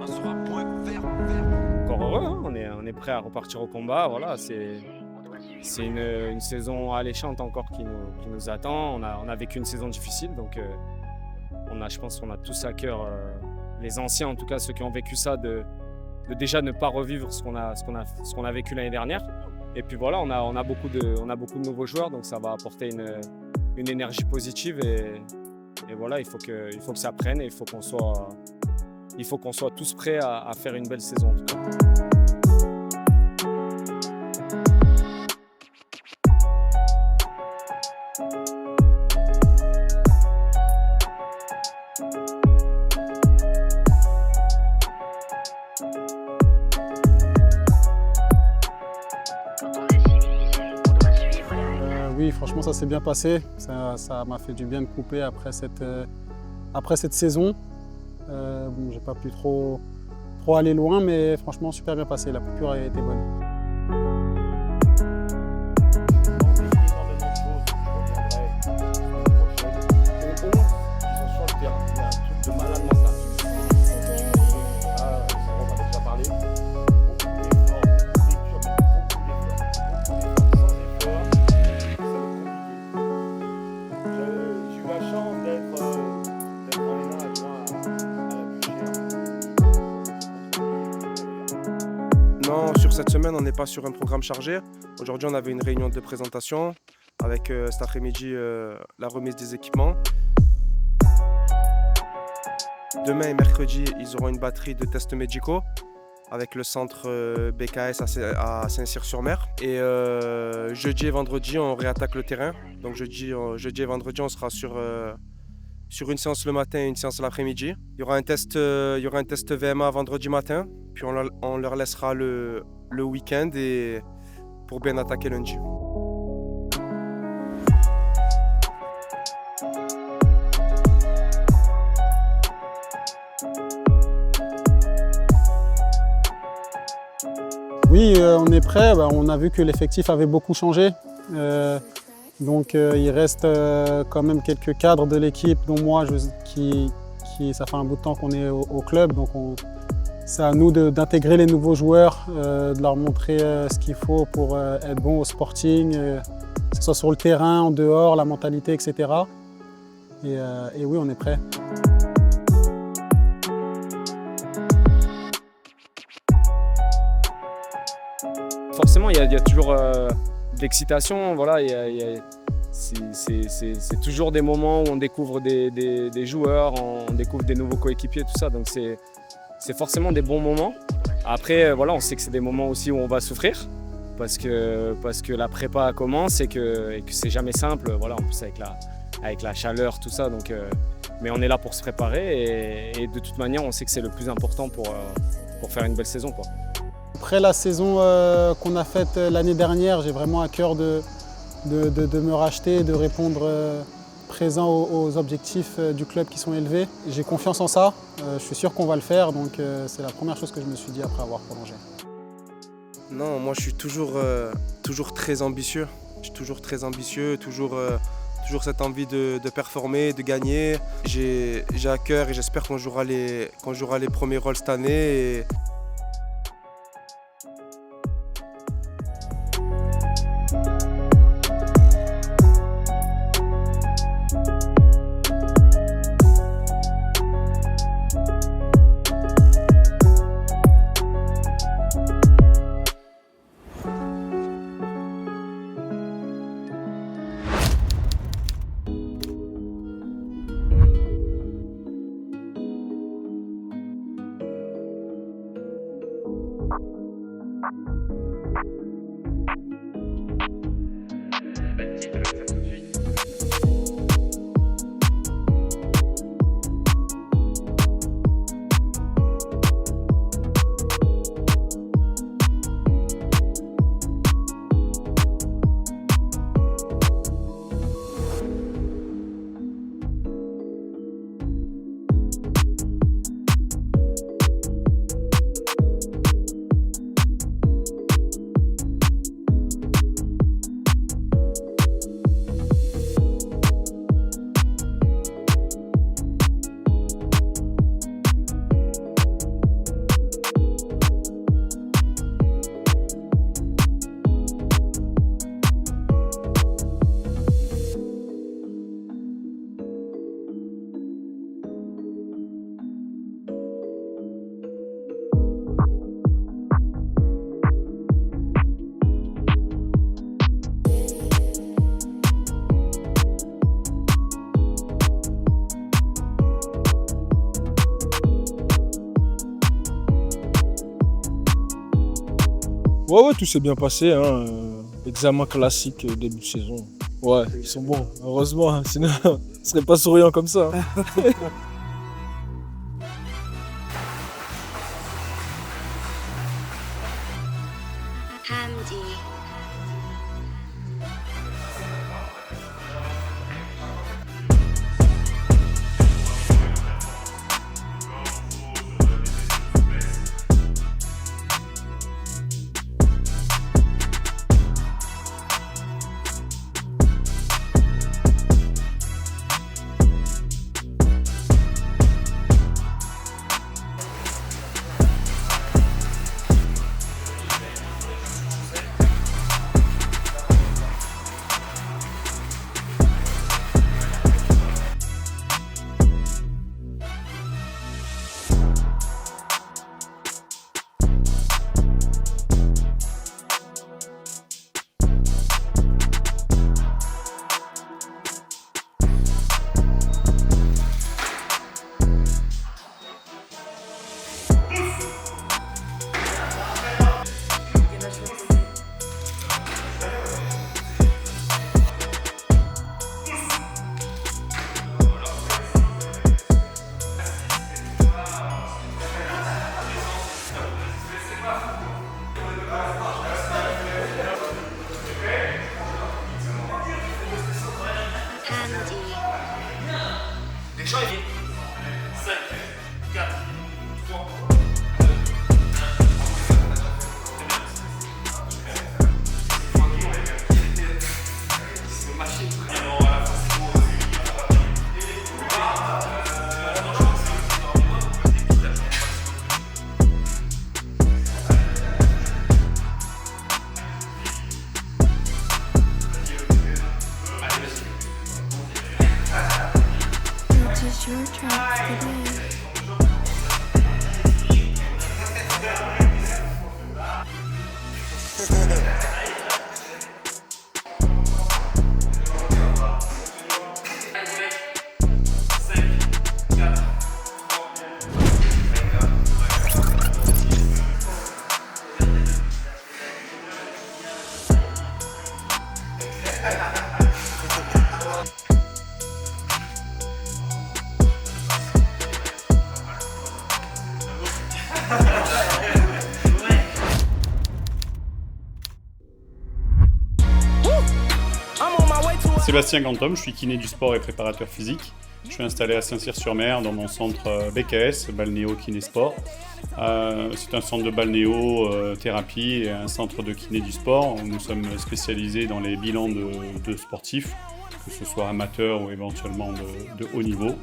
Encore heureux, hein, on est prêt à repartir au combat. Voilà, c'est une saison alléchante encore qui nous attend. On a vécu une saison difficile, donc je pense qu'on a tous à cœur, les anciens en tout cas, ceux qui ont vécu ça, de déjà ne pas revivre ce qu'on a vécu l'année dernière. Et puis voilà, on a beaucoup de nouveaux joueurs, donc ça va apporter une énergie positive et voilà, il faut que ça prenne et il faut qu'on soit tous prêts à faire une belle saison en tout cas. Oui, franchement, ça s'est bien passé. Ça m'a fait du bien de couper après cette saison. Bon, j'ai pas pu trop aller loin, mais franchement, super bien passé. La coupure a été bonne. Non, sur cette semaine, on n'est pas sur un programme chargé. Aujourd'hui, on avait une réunion de présentation avec cet après-midi la remise des équipements. Demain et mercredi, ils auront une batterie de tests médicaux avec le centre BKS à Saint-Cyr-sur-Mer. Et jeudi et vendredi, on réattaque le terrain. Donc jeudi et vendredi, on sera sur une séance le matin et une séance l'après-midi. Il y aura un test VMA vendredi matin, puis on leur laissera le week-end pour bien attaquer lundi. Oui, on est prêt. On a vu que l'effectif avait beaucoup changé. Donc il reste quand même quelques cadres de l'équipe, dont moi, ça fait un bout de temps qu'on est au club. Donc c'est à nous d'intégrer les nouveaux joueurs, de leur montrer ce qu'il faut pour être bon au sporting, que ce soit sur le terrain, en dehors, la mentalité, etc. Et oui, on est prêt. Forcément, il y a toujours de l'excitation. Voilà, c'est toujours des moments où on découvre des joueurs, on découvre des nouveaux coéquipiers, tout ça. Donc c'est forcément des bons moments. Après, voilà, on sait que c'est des moments aussi où on va souffrir parce que la prépa commence et que c'est jamais simple. Voilà, en plus avec la chaleur, tout ça. Donc, mais on est là pour se préparer et de toute manière, on sait que c'est le plus important pour faire une belle saison, quoi. Après la saison qu'on a faite l'année dernière, j'ai vraiment à cœur de me racheter, de répondre présent aux objectifs du club qui sont élevés. J'ai confiance en ça, je suis sûr qu'on va le faire, donc c'est la première chose que je me suis dit après avoir prolongé. Non, moi je suis toujours très ambitieux. Je suis toujours très ambitieux, toujours cette envie de performer, de gagner. J'ai à cœur et j'espère qu'on jouera les premiers rôles cette année. Ouais, tout s'est bien passé. Hein. Examen classique début de saison. Ouais, ils sont bons, heureusement, hein, sinon on serait pas souriant comme ça. Hein. Hamdi. Your tracks today. Sébastien Gantom, je suis kiné du sport et préparateur physique. Je suis installé à Saint-Cyr-sur-Mer dans mon centre BKS, Balnéo Kiné Sport. C'est un centre de balnéo-thérapie et un centre de kiné du sport. Nous sommes spécialisés dans les bilans de sportifs, que ce soit amateurs ou éventuellement de haut niveau.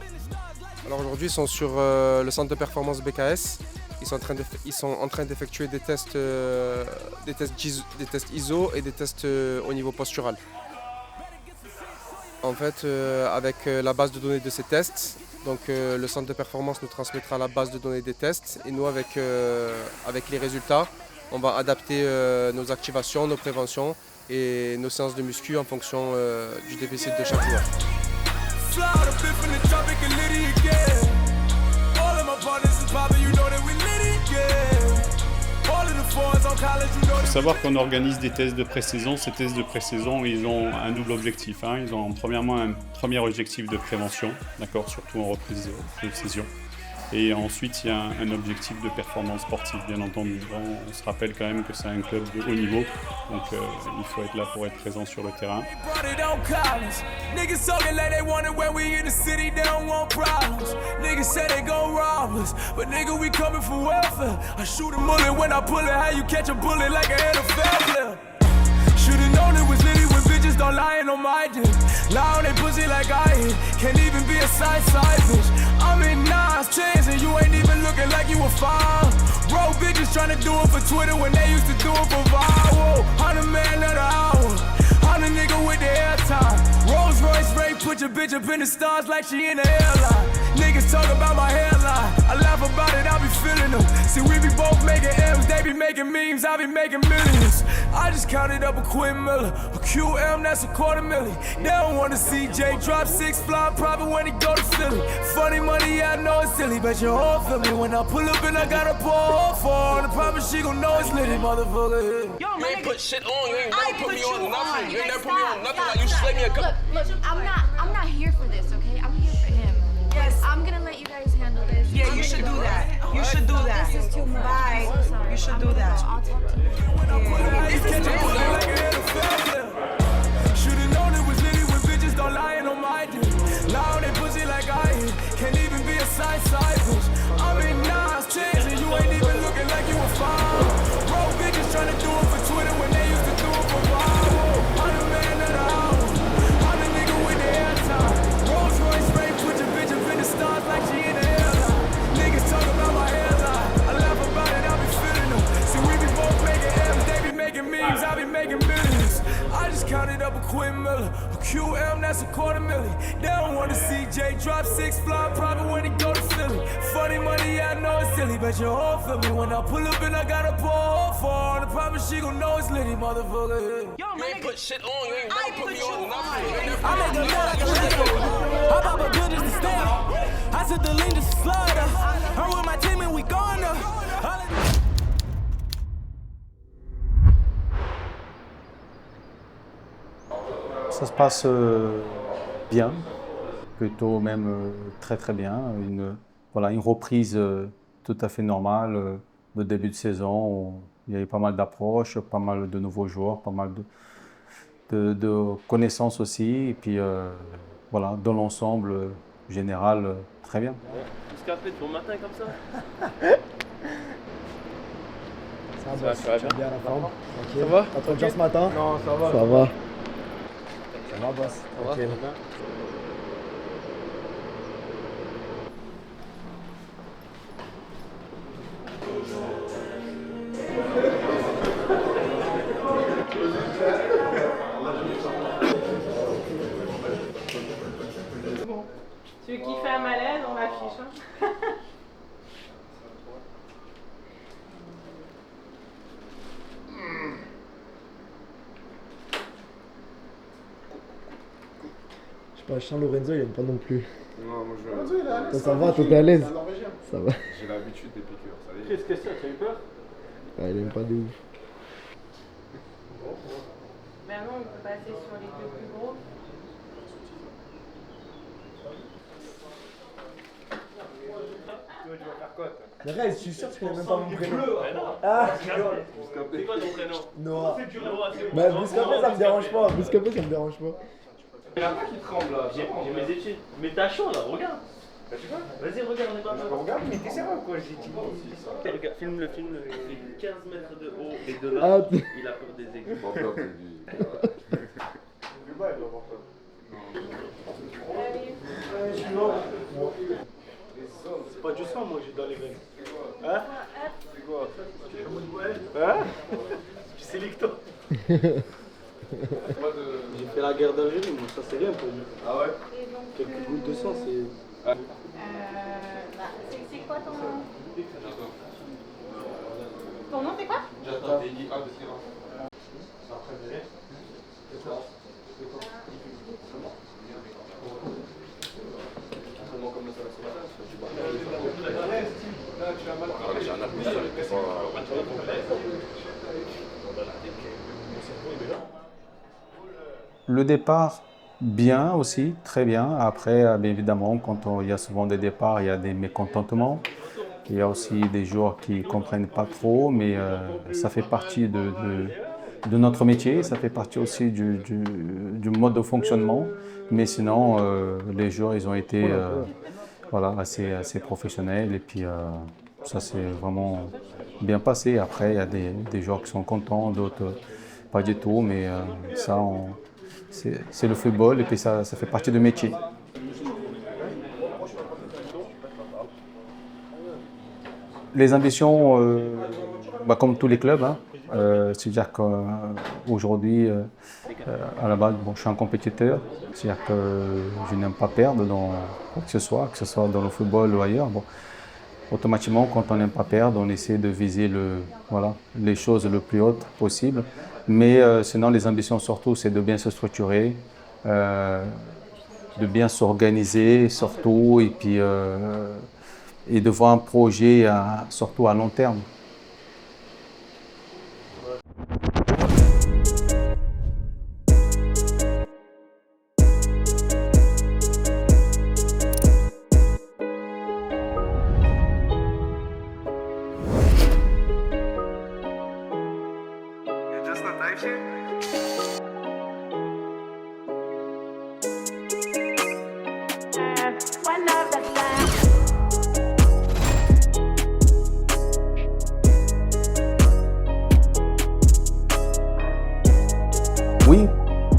Alors aujourd'hui, ils sont sur le centre de performance BKS. Ils sont en train d'effectuer des tests ISO et des tests au niveau postural. En fait, avec la base de données de ces tests, donc le centre de performance nous transmettra la base de données des tests et nous, avec les résultats, on va adapter nos activations, nos préventions et nos séances de muscu en fonction du déficit de chaque joueur. Il faut savoir qu'on organise des tests de pré-saison. Ces tests de pré-saison, ils ont un double objectif. Hein. Ils ont premièrement un premier objectif de prévention, d'accord, surtout en reprise de saison. Et ensuite, il y a un objectif de performance sportive, bien entendu. On se rappelle quand même que c'est un club de haut niveau, donc il faut être là pour être présent sur le terrain. Don't lying on my dick. Lie on they pussy like I hit. Can't even be a side bitch. I'm in Nas, chance and you ain't even looking like you a fine. Bro, bitches tryna do it for Twitter when they used to do it for viral. I'm the man of the hour. I'm the nigga with the airtime. Rolls Royce Ray, put your bitch up in the stars like she in the airline. Niggas talk about my hairline. I laugh about it, I be feeling them. See, we be both making M's, they be be making memes, I be making millions. I just counted up a Quinn Miller, a QM, that's a $250,000. They don't wanna see Jay drop 6 fly private when he go to Philly. Funny money, yeah, I know it's silly, but you all feel me when I pull up and I got a pour for. And I promise she gon' know it's litty, motherfucker. Yo, You ain't put shit on. You ain't I never put me put on you nothing. on. You ain't Like, never put me on stop, nothing. stop, Like you stop. slay me a couple. Look, I'm not here for this, okay? I'm here for him. Yes. I'm gonna let you guys handle this. Yeah, I'm you should gonna do go. that. You should do that. This is too much. Bye. I'm so sorry. You should I'm do gonna that. go. I'll talk to you. Should've known it was litty when bitches start lying on my dick. Lie on they pussy like I hit. Can't even be a side bitch. I'm in Nas, chicks, and you ain't even looking like you a fine. Bro, bitches tryna do it for Twitter when they used to do it for Vine. I'm the man of the hour. I'm the nigga with the airtime. Rolls Royce Ray, put your bitch up in the stars like she in the airline. Niggas talk about my hairline. I laugh about it, I be feeling them. See, we be both making M's, they be making memes, I be making millions. I just counted up a Quinn Miller, a QM, that's a $250,000. They don't wanna see Jay drop 6 fly private when he go to Philly. Funny money, yeah, I know it's silly, but you all feel me when I pull up and I got a pour for. And I promise she gon' know it's litty, motherfucker. Yo, You ain't put shit on. You ain't never put me on nothing. You ain't never I make a man like a leftover. I pop a good as the stamp. I said the lean just slide up. I'm with my team and we going up. Ça se passe bien, plutôt même très très bien. Voilà, une reprise tout à fait normale de début de saison. Il y a eu pas mal d'approches, pas mal de nouveaux joueurs, pas mal de connaissances aussi. Et puis voilà, dans l'ensemble général, très bien. Café pour matin comme ça. Ça va bien la forme. Ça va? Pas trop dur ce matin? Non, ça va. Ça va. Ça va, boss? Ça va, Ok. ça va bien. Celui qui fait un malaise, on l'affiche. Hein. Je sais pas, Charles Lorenzo il aime pas non plus. Non, moi je. Toi, ça va, toi t'es à l'aise? Ça va. J'ai l'habitude des piqûres, ça y est. Qu'est-ce que c'est? Tu as eu peur? Ah, il aime pas de ouf. Ben non, on peut passer sur les deux plus gros. Tu vas faire quoi? Mais reste, je suis sûr que tu connais même pas mon prénom. Ah, Ah, c'est quoi ton prénom? Noah. C'est du Noah, c'est bon. Bah, Bouscapé ça me dérange pas. Bouscapé ça me dérange pas. Il y en a qui tremble là. J'ai mes études. Mais t'as chaud là, regarde. Vas-y, regarde, on est pas mal. Regarde, mais t'es sérieux quoi, j'ai dit. Regarde, filme-le. Il fait 15 mètres de haut et de là, Ah, il a peur des aigus. C'est pas du sang, moi, j'ai dans les veines. Hein? C'est quoi? Hein? Tu sais licto. J'ai fait la guerre d'Algérie, moi, ça c'est rien pour moi. Ah ouais? Quelques gouttes de sang, c'est. C'est quoi ton nom? Ton nom c'est quoi? J'attends, t'es dit, ah, parce que là. Le départ, bien aussi, très bien. Après, bien évidemment, il y a souvent des départs, il y a des mécontentements. Il y a aussi des joueurs qui ne comprennent pas trop, mais ça fait partie de notre métier, ça fait partie aussi du mode de fonctionnement. Mais sinon, les joueurs, ils ont été voilà, assez professionnels et puis ça s'est vraiment bien passé. Après, il y a des joueurs qui sont contents, d'autres pas du tout, mais ça, c'est le football et puis ça fait partie du métier. Les ambitions, comme tous les clubs, hein, c'est-à-dire qu'aujourd'hui, à la base, je suis un compétiteur, c'est-à-dire que je n'aime pas perdre dans quoi que ce soit dans le football ou ailleurs. Bon. automatiquement, quand on n'aime pas perdre, on essaie de viser les choses le plus hautes possible. Mais sinon, les ambitions surtout, c'est de bien se structurer, de bien s'organiser surtout, et puis et de voir un projet surtout à long terme. Oui,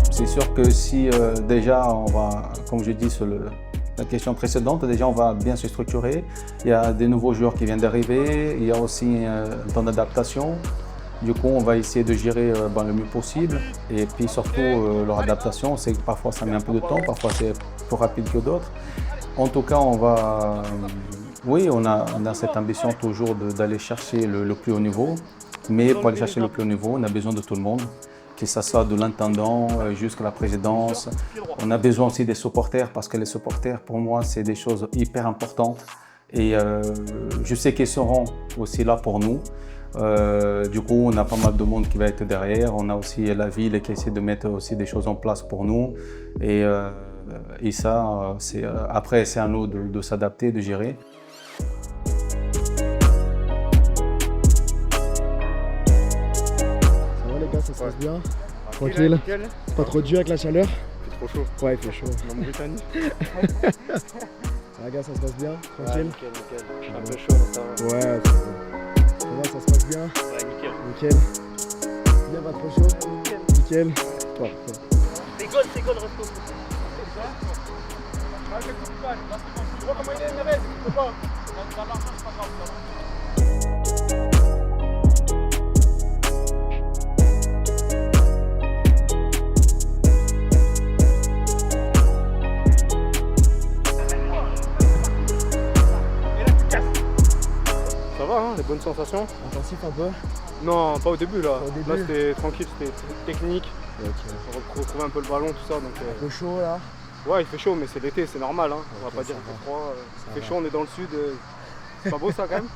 c'est sûr que si déjà on va, comme je dis sur la question précédente, déjà on va bien se structurer. Il y a des nouveaux joueurs qui viennent d'arriver, il y a aussi un temps d'adaptation. Du coup, on va essayer de gérer le mieux possible. Et puis surtout, leur adaptation, c'est que parfois ça met un peu de temps, parfois c'est plus rapide que d'autres. En tout cas, on a cette ambition toujours d'aller chercher le plus haut niveau. Mais pour aller chercher le plus haut niveau, on a besoin de tout le monde, que ce soit de l'intendant jusqu'à la présidence. On a besoin aussi des supporters, parce que les supporters, pour moi, c'est des choses hyper importantes. Et je sais qu'ils seront aussi là pour nous. Du coup, on a pas mal de monde qui va être derrière. On a aussi la ville qui essaie de mettre aussi des choses en place pour nous. Et ça, après, c'est à nous de s'adapter, de gérer. Ça se passe bien, tranquille, pas trop dur avec la chaleur. Il fait trop chaud. Ouais, il fait chaud. En Britannie. Ça va, gars, ça se passe bien, tranquille. Nickel, nickel. Je suis un peu chaud, mais ça va. Ouais, ça va, ça se passe bien. Ouais, nickel. Nickel. Bien, pas trop chaud. Nickel. Parfait. C'est goal, reste. Tu vois comment il est, Neres? Tu peux pas. Dans l'argent, c'est pas grave. Ça va, hein, les bonnes sensations. Intensif un peu? Non, pas au début là. Au début. Là c'était tranquille, c'était technique. Ok. On retrouver un peu le ballon, tout ça. Donc, Un peu chaud là? ouais, il fait chaud, mais c'est l'été, c'est normal. Hein. On va pas dire ça qu'il va. fait froid. Ça Il fait va. chaud, on est dans le sud. C'est pas beau ça quand même?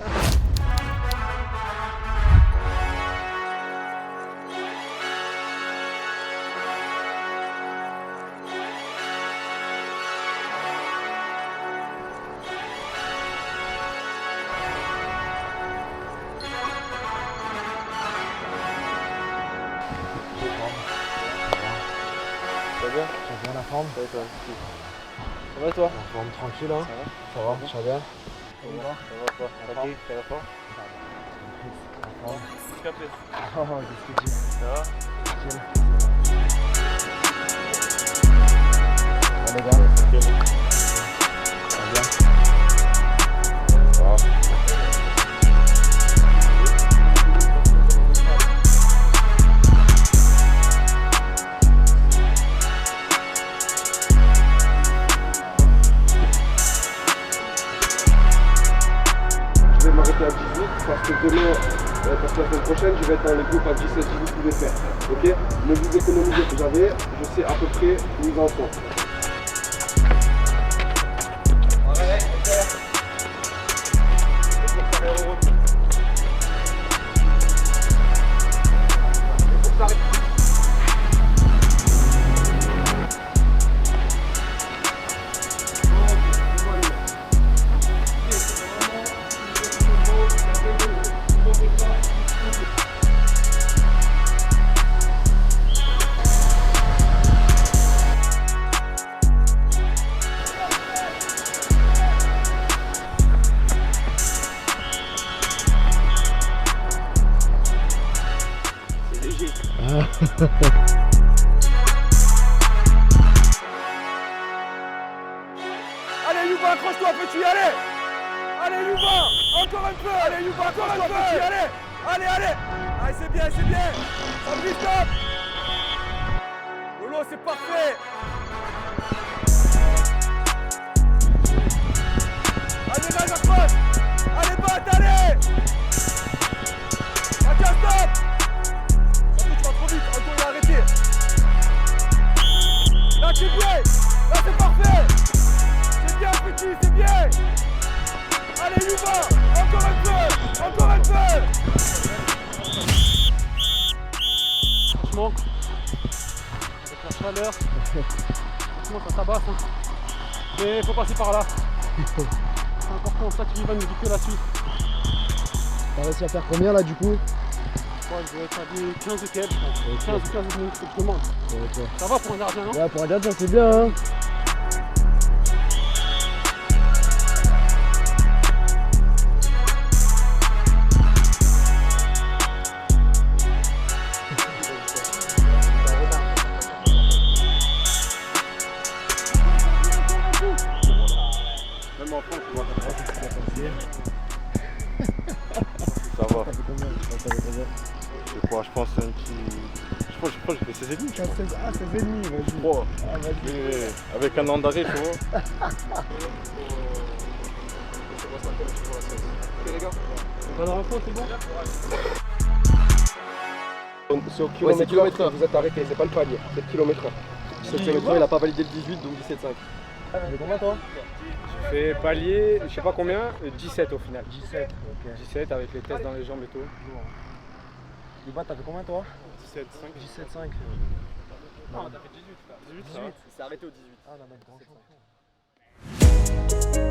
Ça va bien? Tu vas bien la forme? Ça va toi? Ça va toi? La forme tranquille hein? Ça va? Tu vas bien? Ça va toi? Tranquille, ça va fort? La forme. Jusqu'à plus. Oh, qu'est-ce que tu dis? Ça va? Nickel. Ça va les gars? Nickel. Ça va bien? Ça va. Je vais m'arrêter à 18 parce que demain, parce que la semaine prochaine, je vais être dans les groupes à 17, 18 tous les faire. Ok? Ne vous économisez que j'avais, je sais à peu près où ils en sont. Allez Youba, accroche-toi, peux-tu y aller? Allez Youba, encore un peu. Allez Youba, accroche-toi, peux-tu y aller? Allez, allez. Allez, c'est bien, c'est bien. Ça brise, stop. Lolo, c'est parfait. Allez, là, accroche. Allez, batte, allez. Mathias, stop. Après, tu vas trop vite. Antoine, il a arrêté. Là, c'est bien. Là, c'est parfait. C'est bien, petit, c'est bien. Allez, Yuba. Encore un peu. Encore un peu. Franchement, avec la chaleur, franchement ça tabasse. Hein. Mais il faut passer par là. C'est important, ça tu vas nous dire que la suite. T'as réussi à faire combien là du coup? Ouais, je vais être à des 15 et quelques, je pense. 15 ou 15 minutes, je te demande. Okay. Ça va pour un gardien, non? Ouais, pour un gardien c'est bien hein. Même en France, tu vois, ça va. Ça fait combien? Je crois, je pense un petit. Je crois que j'ai fait 16,5. Ah 16,5, vas-y. Je crois. Ah, vas-y. Mais avec un an d'arrêt, tu vois. Ok, les gars. On va dans l'info, c'est bon? C'est au kilomètre heure, vous êtes arrêté, c'est pas le palier, c'est le kilomètre-heure. 17 km/h, il a pas validé le 18, donc 17,5. Tu fais combien toi? J'ai fait palier, je sais pas combien, 17 au final. 17, ok. 17 avec les tests dans les jambes et tout. Yuba, t'as fait combien toi? 17,5. 17,5. Non, t'as fait 18 frère. 18, c'est arrêté au 18. Ah, on a notre grand champion.